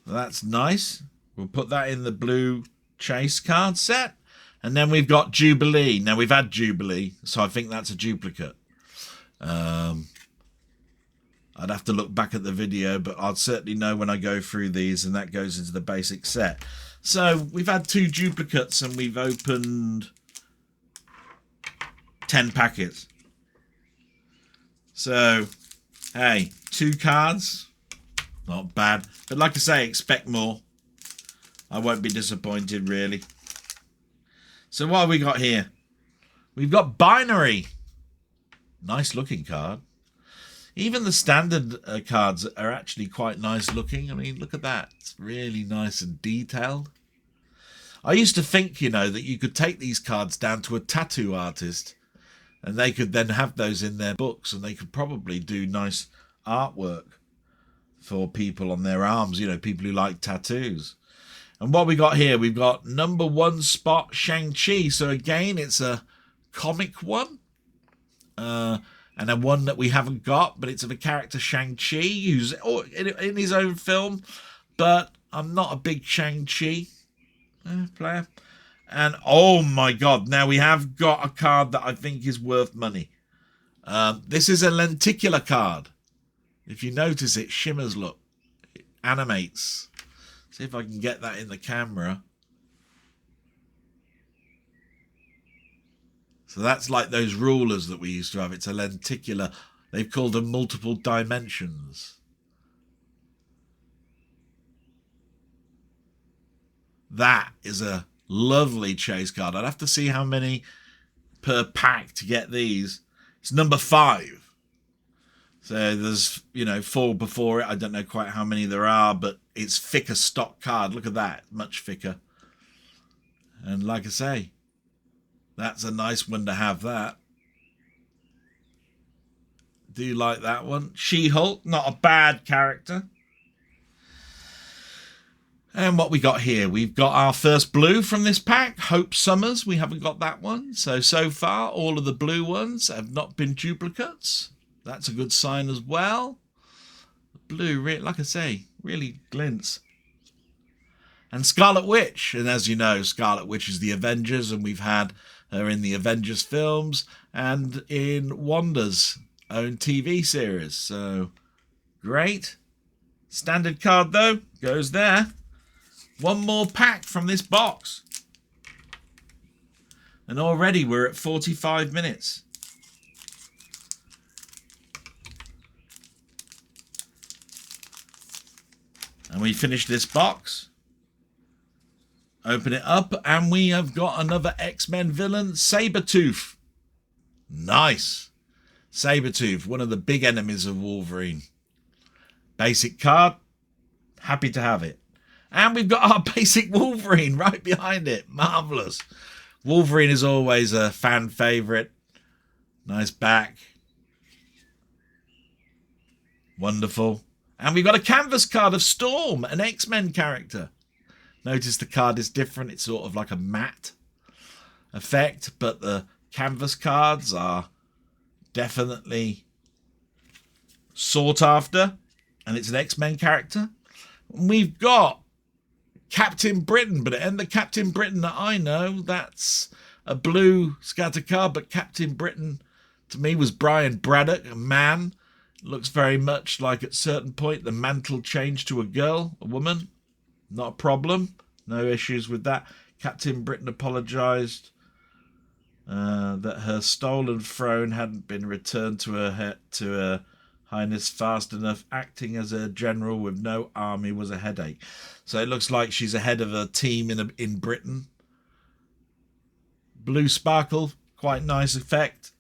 That's nice. We'll put that in the blue chase card set. And then we've got Jubilee. Now, we've had Jubilee, so I think that's a duplicate. I'd have to look back at the video, but I'll certainly know when I go through these, and that goes into the basic set. So, we've had 2 duplicates, and we've opened 10 packets. So, hey, 2 cards. Not bad. But like I say, expect more. I won't be disappointed, really. So what have we got here? We've got Binary. Nice looking card. Even the standard cards are actually quite nice looking. I mean, look at that. It's really nice and detailed. I used to think, that you could take these cards down to a tattoo artist and they could then have those in their books and they could probably do nice artwork for people on their arms, people who like tattoos. And what we got here, we've got number 1 spot Shang-Chi. So again, it's a comic one. And a one that we haven't got, but it's of a character Shang-Chi who's in his own film. But I'm not a big Shang-Chi player. And oh my God, now we have got a card that I think is worth money. This is a lenticular card. If you notice, it shimmers, look. It animates. See if I can get that in the camera. So that's like those rulers that we used to have. It's a lenticular. They've called them multiple dimensions. That is a lovely chase card. I'd have to see how many per pack to get these. It's number 5. So there's, 4 before it. I don't know quite how many there are, but it's thicker stock card. Look at that. Much thicker. And like I say, That's a nice one to have, that. Do you like that one? She-Hulk, not a bad character. And what we got here? We've got our first blue from this pack, Hope Summers. We haven't got that one. So far, all of the blue ones have not been duplicates. That's a good sign as well. Blue, like I say, really glints. And Scarlet Witch. And as you know, Scarlet Witch is the Avengers, and we've had her in the Avengers films and in Wanda's own TV series. So, great. Standard card, though, goes there. One more pack from this box. And already we're at 45 minutes. And we finish this box. Open it up, and we have got another X-Men villain, Sabretooth. Nice. Sabretooth, one of the big enemies of Wolverine. Basic card. Happy to have it. And we've got our basic Wolverine right behind it. Marvellous. Wolverine is always a fan favourite. Nice back. Wonderful. And we've got a canvas card of Storm, an X-Men character. Notice the card is different. It's sort of like a matte effect, but the canvas cards are definitely sought after. And it's an X-Men character. And we've got Captain Britain, but it ain't the Captain Britain that I know. That's a blue scatter card, but Captain Britain to me was Brian Braddock, a man. Looks very much like at certain point the mantle changed to a girl, a woman. Not a problem. No issues with that. Captain Britain apologised that her stolen throne hadn't been returned to her Highness fast enough. Acting as a general with no army was a headache. So it looks like she's ahead of her team in Britain. Blue sparkle, quite nice effect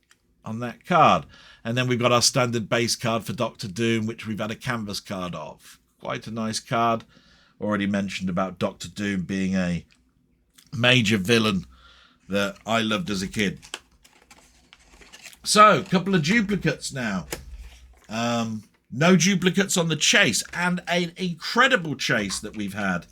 on that card. And then we've got our standard base card for Doctor Doom, which we've had a canvas card of. Quite a nice card. Already mentioned about Doctor Doom being a major villain that I loved as a kid. So, a couple of duplicates now. No duplicates on the chase, and an incredible chase that we've had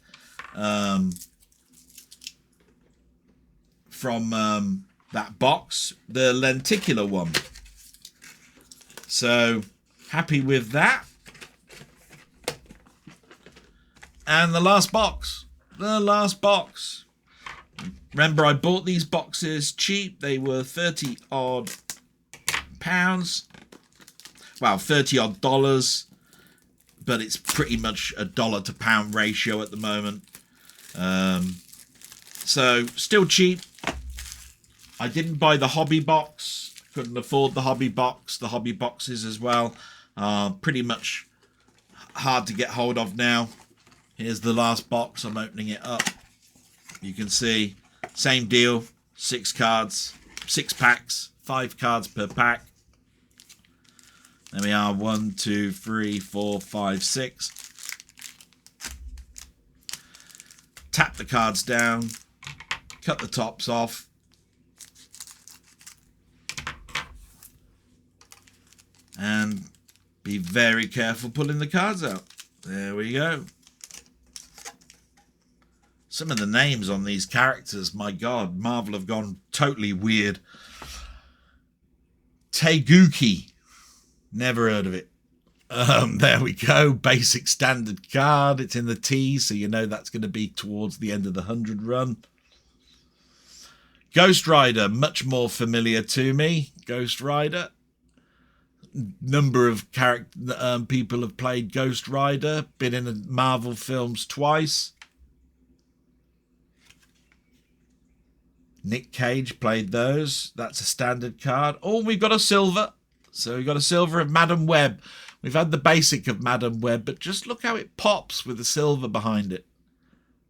from that box, the lenticular one. So, happy with that. And the last box. The last box. Remember, I bought these boxes cheap. They were 30 odd pounds. Well, 30 odd dollars. But it's pretty much a dollar to pound ratio at the moment. So, still cheap. I didn't buy the hobby box. Couldn't afford the hobby box. The hobby boxes as well are pretty much hard to get hold of now. Here's the last box. I'm opening it up. You can see, same deal. 6 cards, 6 packs, 5 cards per pack. There we are. 1, 2, 3, 4, 5, 6. Tap the cards down. Cut the tops off. And be very careful pulling the cards out. There we go. Some of the names on these characters, my God, Marvel have gone totally weird. Teguki. Never heard of it. There we go. Basic standard card. It's in the T, so you know that's going to be towards the end of the 100 run. Ghost Rider, much more familiar to me. Ghost Rider. Number of people have played Ghost Rider. Been in the Marvel films twice. Nick Cage played those. That's a standard card. Oh, we've got a silver. So we've got a silver of Madam Web. We've had the basic of Madam Web, but just look how it pops with the silver behind it.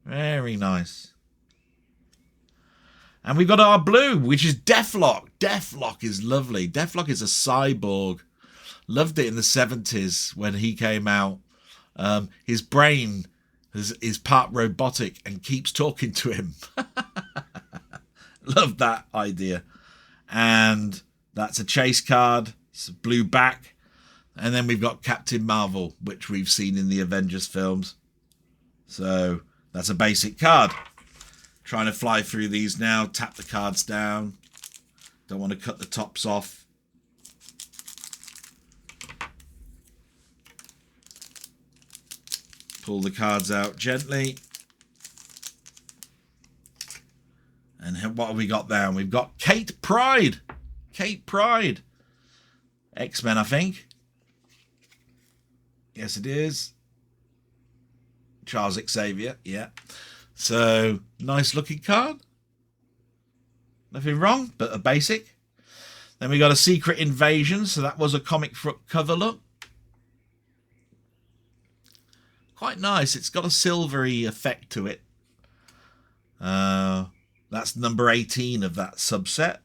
Very nice. And we've got our blue, which is Deathlock. Deathlock is lovely. Deathlock is a cyborg. Loved it in the 70s when he came out. His brain is part robotic and keeps talking to him. Love that idea. And that's a chase card. It's a blue back. And then we've got Captain Marvel, which we've seen in the Avengers films. So that's a basic card. Trying to fly through these now. Tap the cards down. Don't want to cut the tops off. Pull the cards out gently. And what have we got there? We've got Kate Pryde. Kate Pryde. X-Men, I think. Yes, it is. Charles Xavier, yeah. So, nice looking card. Nothing wrong, but a basic. Then we got a Secret Invasion. So that was a comic cover look. Quite nice. It's got a silvery effect to it. That's number 18 of that subset.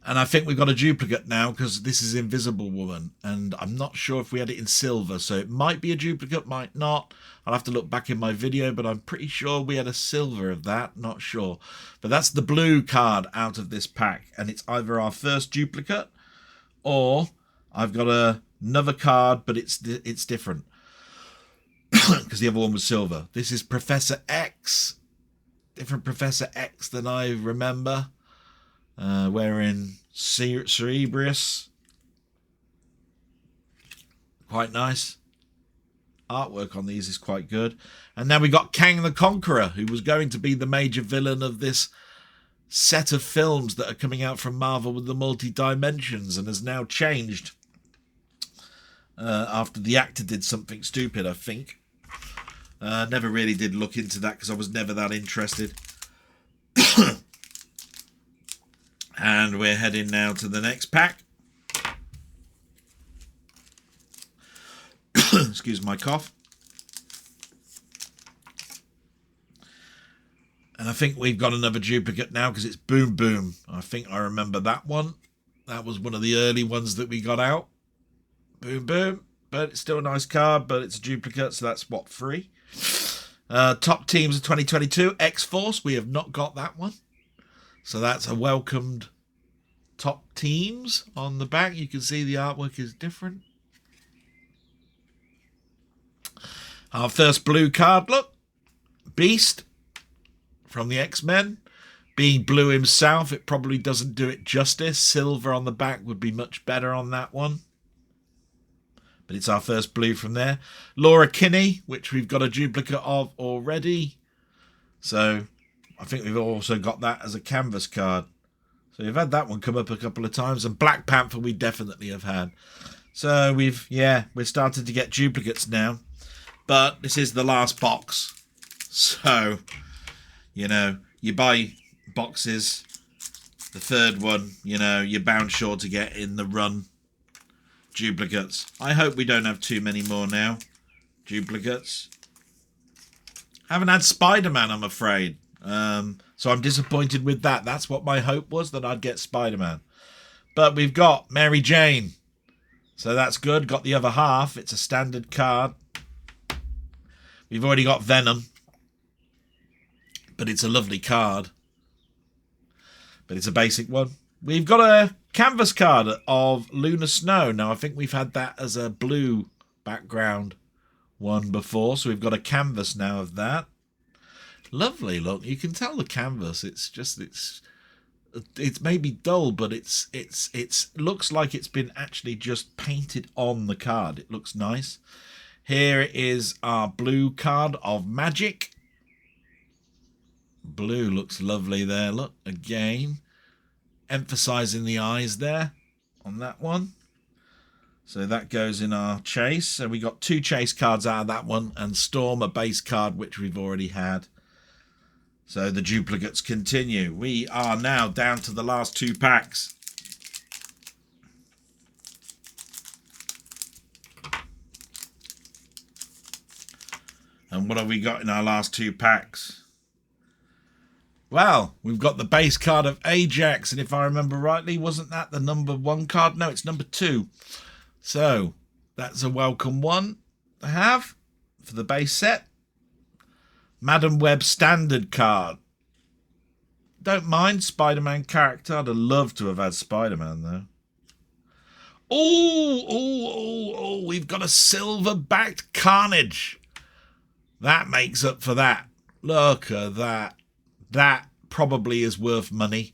And I think we've got a duplicate now because this is Invisible Woman. And I'm not sure if we had it in silver. So it might be a duplicate, might not. I'll have to look back in my video, but I'm pretty sure we had a silver of that. Not sure. But that's the blue card out of this pack. And it's either our first duplicate or I've got another card, but it's different. Because the other one was silver. This is Professor X. Different Professor X than I remember. Wearing Cerebrus. Quite nice. Artwork on these is quite good. And now we got Kang the Conqueror, who was going to be the major villain of this set of films that are coming out from Marvel with the multi-dimensions and has now changed. After the actor did something stupid, I think. Never really did look into that because I was never that interested. And we're heading now to the next pack. Excuse my cough. And I think we've got another duplicate now because it's Boom Boom. I think I remember that one. That was one of the early ones that we got out. Boom Boom. But it's still a nice card, but it's a duplicate, so that's what, 3? Top teams of 2022. X-Force. We have not got that one. So that's a welcomed top teams on the back. You can see the artwork is different. Our first blue card, look. Beast from the X-Men. Being blue himself, it probably doesn't do it justice. Silver on the back would be much better on that one. But it's our first blue from there. Laura Kinney, which we've got a duplicate of already. So I think we've also got that as a canvas card. So we've had that one come up a couple of times. And Black Panther we definitely have had. So we're starting to get duplicates now. But this is the last box. So, you buy boxes. The third one, you're bound sure to get in the run duplicates. I hope we don't have too many more now. Duplicates. Haven't had Spider-Man, I'm afraid. So I'm disappointed with that. That's what my hope was, that I'd get Spider-Man. But we've got Mary Jane. So that's good. Got the other half. It's a standard card. We've already got Venom. But it's a lovely card. But it's a basic one. We've got a canvas card of Luna Snow. Now, I think we've had that as a blue background one before. So we've got a canvas now of that. Lovely, look. You can tell the canvas. It's maybe dull, but it looks like it's been actually just painted on the card. It looks nice. Here is our blue card of Magic. Blue looks lovely there. Look, again. Emphasizing the eyes there on that one. So that goes in our chase. So we got 2 chase cards out of that one. And Storm, a base card, which we've already had. So the duplicates continue. We are now down to the last 2 packs. And what have we got in our last 2 packs? Well, we've got the base card of Ajax, and if I remember rightly, wasn't that the number 1 card? No, it's number 2. So, that's a welcome one to have for the base set. Madam Web standard card. Don't mind Spider-Man character. I'd have loved to have had Spider-Man, though. Oh, we've got a silver-backed Carnage. That makes up for that. Look at that. That probably is worth money.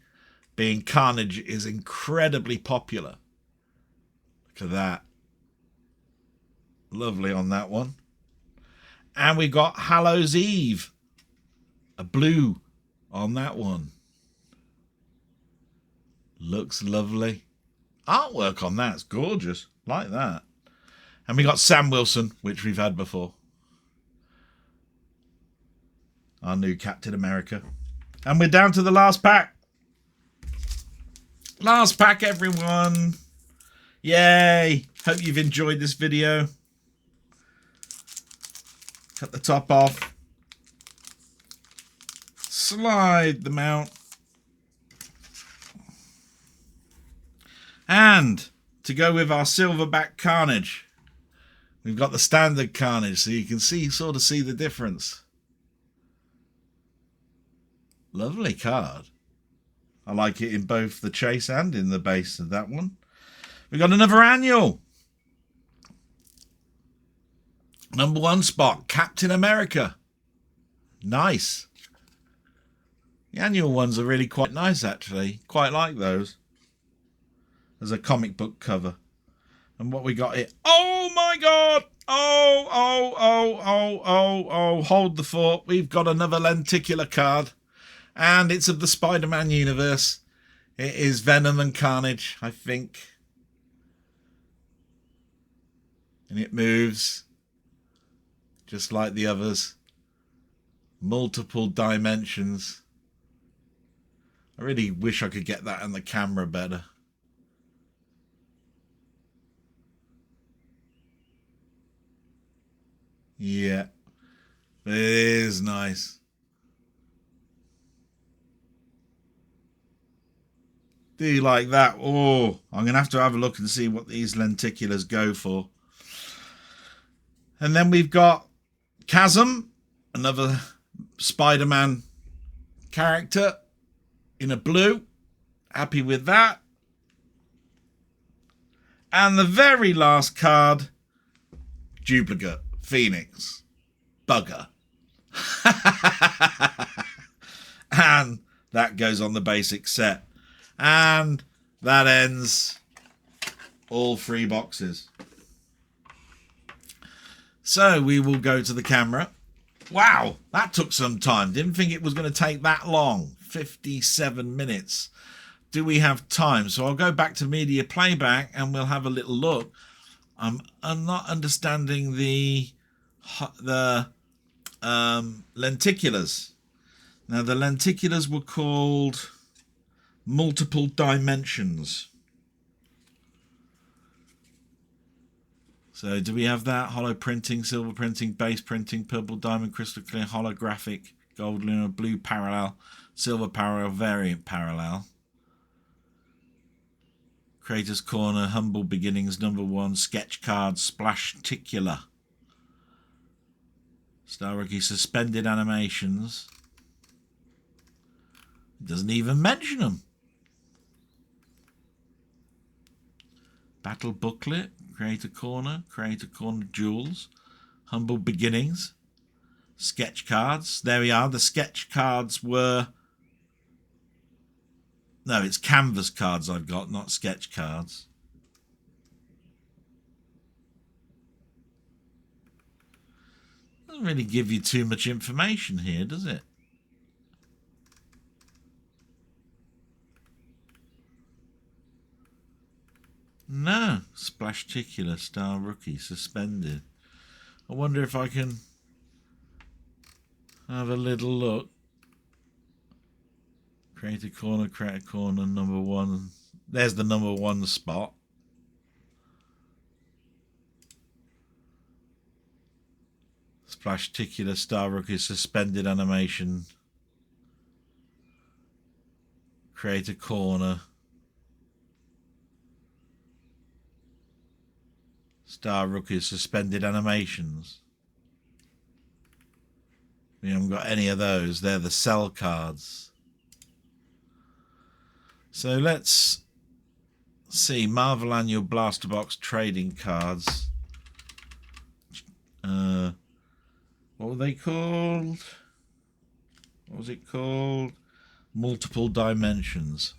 Being Carnage is incredibly popular. Look at that. Lovely on that one. And we got Hallows Eve. A blue on that one. Looks lovely. Artwork on that's gorgeous. Like that. And we got Sam Wilson, which we've had before. Our new Captain America. And we're down to the last pack. Last pack, everyone. Yay. Hope you've enjoyed this video. Cut the top off. Slide them out. And to go with our silverback Carnage, we've got the standard Carnage, so you can sort of see the difference. Lovely card. I like it in both the chase and in the base of that one. We've got another annual. Number 1 spot, Captain America. Nice. The annual ones are really quite nice, actually. Quite like those. As a comic book cover. And what we got here. Oh my God. Oh. Hold the fort. We've got another lenticular card. And it's of the Spider-Man universe. It is Venom and Carnage, I think. And it moves. Just like the others. Multiple dimensions. I really wish I could get that on the camera better. Yeah. It is nice. Do you like that? Oh, I'm going to have a look and see what these lenticulars go for. And then we've got Chasm, another Spider-Man character in a blue. Happy with that. And the very last card, duplicate, Phoenix, bugger. And that goes on the basic set. And that ends all 3 boxes. So we will go to the camera. Wow, that took some time. Didn't think it was going to take that long. 57 minutes. Do we have time? So I'll go back to media playback and we'll have a little look. I'm not understanding the lenticulars. Now the lenticulars were called multiple dimensions. So do we have that? Hollow printing, silver printing, base printing, purple diamond, crystal clear, holographic, gold lunar, blue parallel, silver parallel, variant parallel. Creator's Corner, Humble Beginnings, number 1, sketch card, splashticular. Star Rookie, suspended animations. Doesn't even mention them. Battle Booklet, Creator Corner Jewels, Humble Beginnings, sketch cards. There we are. The sketch cards were... No, it's canvas cards I've got, not sketch cards. Doesn't really give you too much information here, does it? No. Splashticular, Star Rookie, suspended. I wonder if I can have a little look. Creator Corner, number 1. There's the number 1 spot. Splashticular, Star Rookie, suspended animation. Creator Corner. Star Rookie, suspended animations. We haven't got any of those. They're the cell cards. So let's see. Marvel Annual Blaster Box trading cards. What were they called? What was it called? Multiple Dimensions.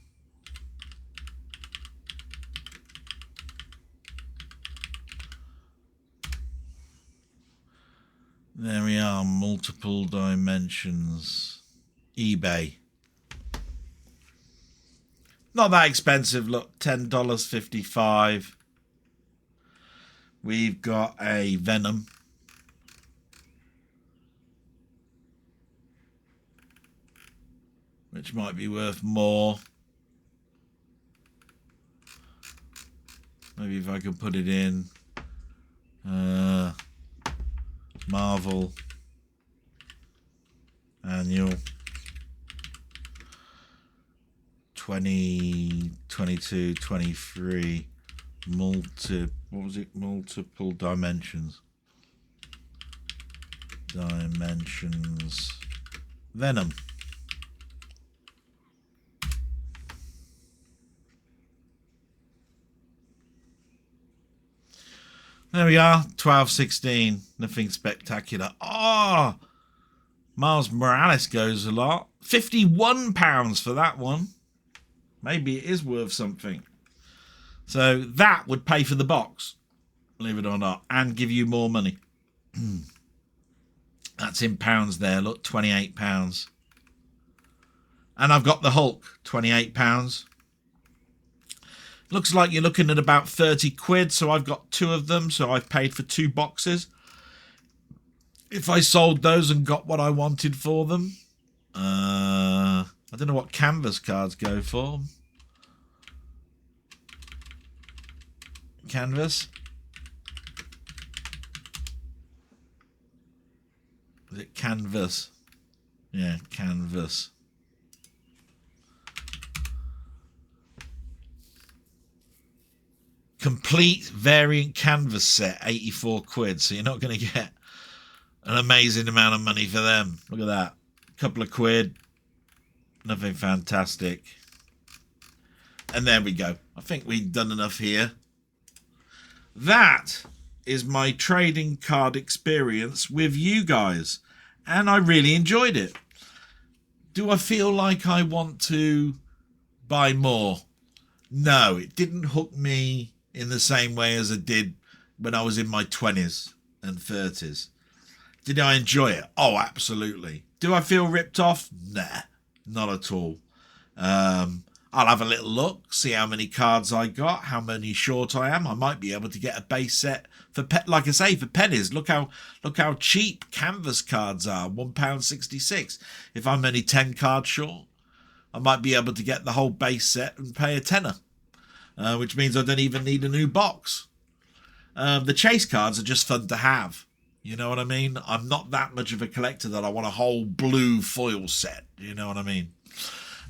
There we are, Multiple Dimensions. eBay. Not that expensive, look, $10.55. We've got a Venom. Which might be worth more. Maybe if I can put it in. Marvel Annual 2022-23 what was it? Multiple Dimensions. Venom. There we are, 12.16. Nothing spectacular. Oh, Miles Morales goes a lot. £51 for that one. Maybe it is worth something. So that would pay for the box, believe it or not, and give you more money. That's in pounds there. Look, £28. And I've got the Hulk, £28. Looks like you're looking at about 30 quid, so I've got 2 of them, so I've paid for 2 boxes. If I sold those and got what I wanted for them, I don't know what canvas cards go for. Canvas. Is it canvas? Yeah, canvas. Complete variant canvas set, 84 quid. So you're not going to get an amazing amount of money for them. Look at that. A couple of quid. Nothing fantastic. And there we go. I think we've done enough here. That is my trading card experience with you guys. And I really enjoyed it. Do I feel like I want to buy more? No, it didn't hook me in the same way as I did when I was in my 20s and 30s. Did I enjoy it? Oh, absolutely. Do I feel ripped off? Nah, not at all. I'll have a little look, see how many cards I got, how many short I am. I might be able to get a base set for, like I say, for pennies. Look how cheap canvas cards are, £1.66. If I'm only 10 cards short, I might be able to get the whole base set and pay a tenner. Which means I don't even need a new box. The chase cards are just fun to have. You know what I mean? I'm not that much of a collector that I want a whole blue foil set. You know what I mean?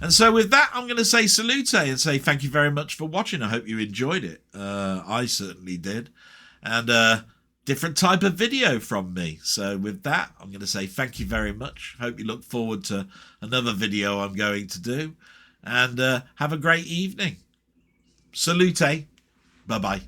And so with that, I'm going to say salute and say thank you very much for watching. I hope you enjoyed it. I certainly did. And different type of video from me. So with that, I'm going to say thank you very much. Hope you look forward to another video I'm going to do. And have a great evening. Salute. Bye-bye.